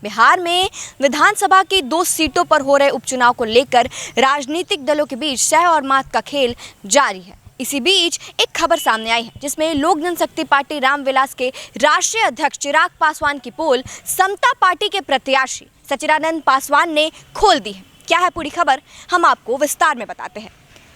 बिहार में विधानसभा की 2 सीटों पर हो रहे उपचुनाव को लेकर राजनीतिक दलों के बीच सह और मात का खेल जारी है। इसी बीच एक खबर सामने आई है जिसमें लोक जनशक्ति पार्टी रामविलास के राष्ट्रीय अध्यक्ष चिराग पासवान की पोल समता पार्टी के प्रत्याशी सचिदानंद पासवान ने खोल दी है। क्या है पूरी खबर, हम आपको विस्तार में बताते हैं।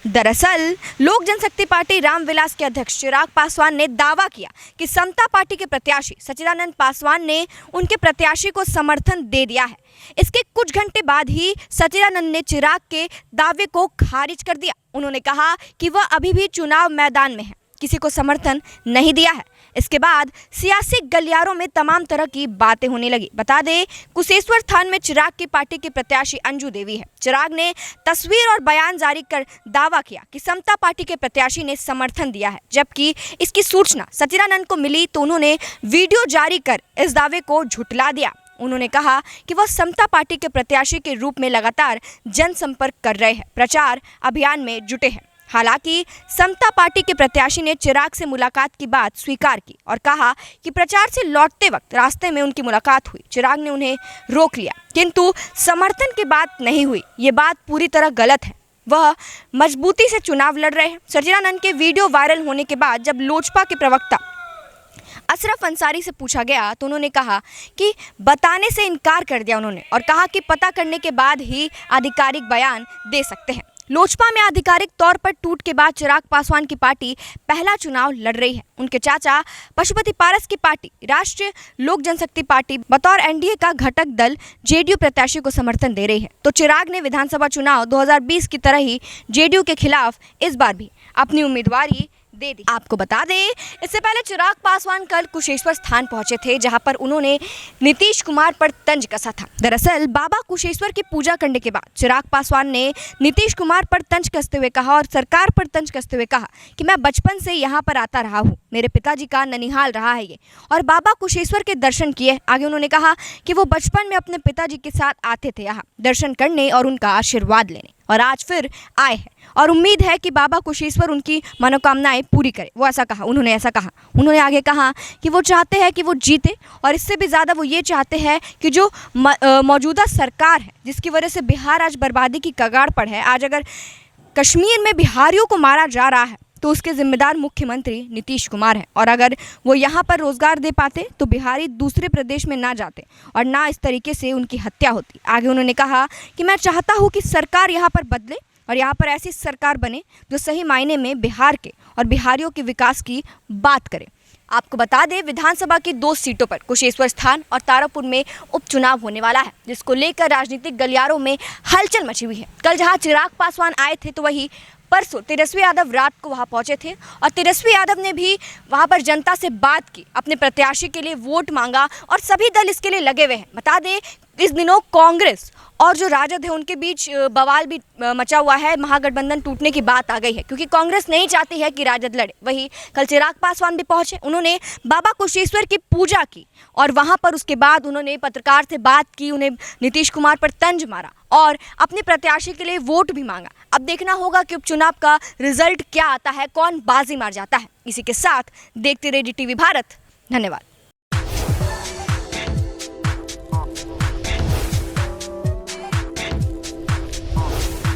दरअसल लोक जनशक्ति पार्टी रामविलास के अध्यक्ष चिराग पासवान ने दावा किया कि समता पार्टी के प्रत्याशी सचिदानंद पासवान ने उनके प्रत्याशी को समर्थन दे दिया है। इसके कुछ घंटे बाद ही सचिदानंद ने चिराग के दावे को खारिज कर दिया। उन्होंने कहा कि वह अभी भी चुनाव मैदान में है, किसी को समर्थन नहीं दिया है। इसके बाद सियासी गलियारों में तमाम तरह की बातें होने लगी। बता दें, कुशेश्वर थान में चिराग की पार्टी की प्रत्याशी अंजू देवी है। चिराग ने तस्वीर और बयान जारी कर दावा किया कि समता पार्टी के प्रत्याशी ने समर्थन दिया है। जबकि इसकी सूचना सचिदानंद को मिली तो उन्होंने वीडियो जारी कर इस दावे को झुठला दिया। उन्होंने कहा कि वह समता पार्टी के प्रत्याशी के रूप में लगातार जनसंपर्क कर रहे हैं, प्रचार अभियान में जुटे हैं। हालांकि समता पार्टी के प्रत्याशी ने चिराग से मुलाकात की बात स्वीकार की और कहा कि प्रचार से लौटते वक्त रास्ते में उनकी मुलाकात हुई। चिराग ने उन्हें रोक लिया, किंतु समर्थन की बात नहीं हुई। ये बात पूरी तरह गलत है। वह मजबूती से चुनाव लड़ रहे हैं। सचिदानंद के वीडियो वायरल होने के बाद जब लोजपा के प्रवक्ता अशरफ अंसारी से पूछा गया तो उन्होंने कहा कि बताने से इनकार कर दिया उन्होंने और कहा कि पता करने के बाद ही आधिकारिक बयान दे सकते हैं। लोजपा में आधिकारिक तौर पर टूट के बाद चिराग पासवान की पार्टी पहला चुनाव लड़ रही है। उनके चाचा पशुपति पारस की पार्टी राष्ट्रीय लोक जनशक्ति पार्टी बतौर एनडीए का घटक दल जेडीयू प्रत्याशी को समर्थन दे रही है। तो चिराग ने विधानसभा चुनाव 2020 की तरह ही जेडीयू के खिलाफ इस बार भी अपनी उम्मीदवारी दे दी। आपको बता दें, इससे पहले चिराग पासवान कल कुशेश्वर स्थान पहुंचे थे, जहां पर उन्होंने नीतीश कुमार पर तंज कसा था। दरअसल बाबा कुशेश्वर की पूजा करने के बाद चिराग पासवान ने नीतीश कुमार पर तंज कसते हुए कहा और सरकार पर तंज कसते हुए कहा कि मैं बचपन से यहाँ पर आता रहा हूँ, मेरे पिताजी का ननिहाल रहा है ये, और बाबा कुशेश्वर के दर्शन किए। आगे उन्होंने कहा कि वो बचपन में अपने पिताजी के साथ आते थे यहाँ दर्शन करने और उनका आशीर्वाद लेने, और आज फिर आए हैं और उम्मीद है कि बाबा कुशेश्वर उनकी मनोकामनाएं पूरी करे। वो ऐसा कहा, उन्होंने ऐसा कहा। उन्होंने आगे कहा कि वो चाहते हैं कि वो जीते, और इससे भी ज़्यादा वो ये चाहते हैं कि जो मौजूदा सरकार है जिसकी वजह से बिहार आज बर्बादी की कगार पर है, आज अगर कश्मीर में बिहारियों को मारा जा रहा है तो उसके जिम्मेदार मुख्यमंत्री नीतीश कुमार हैं। और अगर वो यहाँ पर रोजगार दे पाते तो बिहारी दूसरे प्रदेश में ना जाते और ना इस तरीके से उनकी हत्या होती। आगे उन्होंने कहा कि मैं चाहता हूँ कि सरकार यहाँ पर बदले और यहाँ पर ऐसी सरकार बने जो सही मायने में बिहार के और बिहारियों के विकास की बात करे। आपको बता दें, विधानसभा की 2 सीटों पर कुशेश्वर स्थान और तारापुर में उपचुनाव होने वाला है, जिसको लेकर राजनीतिक गलियारों में हलचल मची हुई है। कल जहां चिराग पासवान आए थे तो वही परसों तेजस्वी यादव रात को वहां पहुंचे थे और तेजस्वी यादव ने भी वहां पर जनता से बात की, अपने प्रत्याशी के लिए वोट मांगा और सभी दल इसके लिए लगे हुए हैं। बता दें, इस दिनों कांग्रेस और जो राजद है उनके बीच बवाल भी मचा हुआ है। महागठबंधन टूटने की बात आ गई है क्योंकि कांग्रेस नहीं चाहती है कि राजद लड़े। वही कल चिराग पासवान भी पहुंचे, उन्होंने बाबा कुशेश्वर की पूजा की और वहां पर उसके बाद उन्होंने पत्रकार से बात की, उन्हें नीतीश कुमार पर तंज मारा और अपने प्रत्याशी के लिए वोट भी मांगा। अब देखना होगा कि उपचुनाव का रिजल्ट क्या आता है, कौन बाजी मार जाता है। इसी के साथ देखते रहिए DTV भारत। धन्यवाद।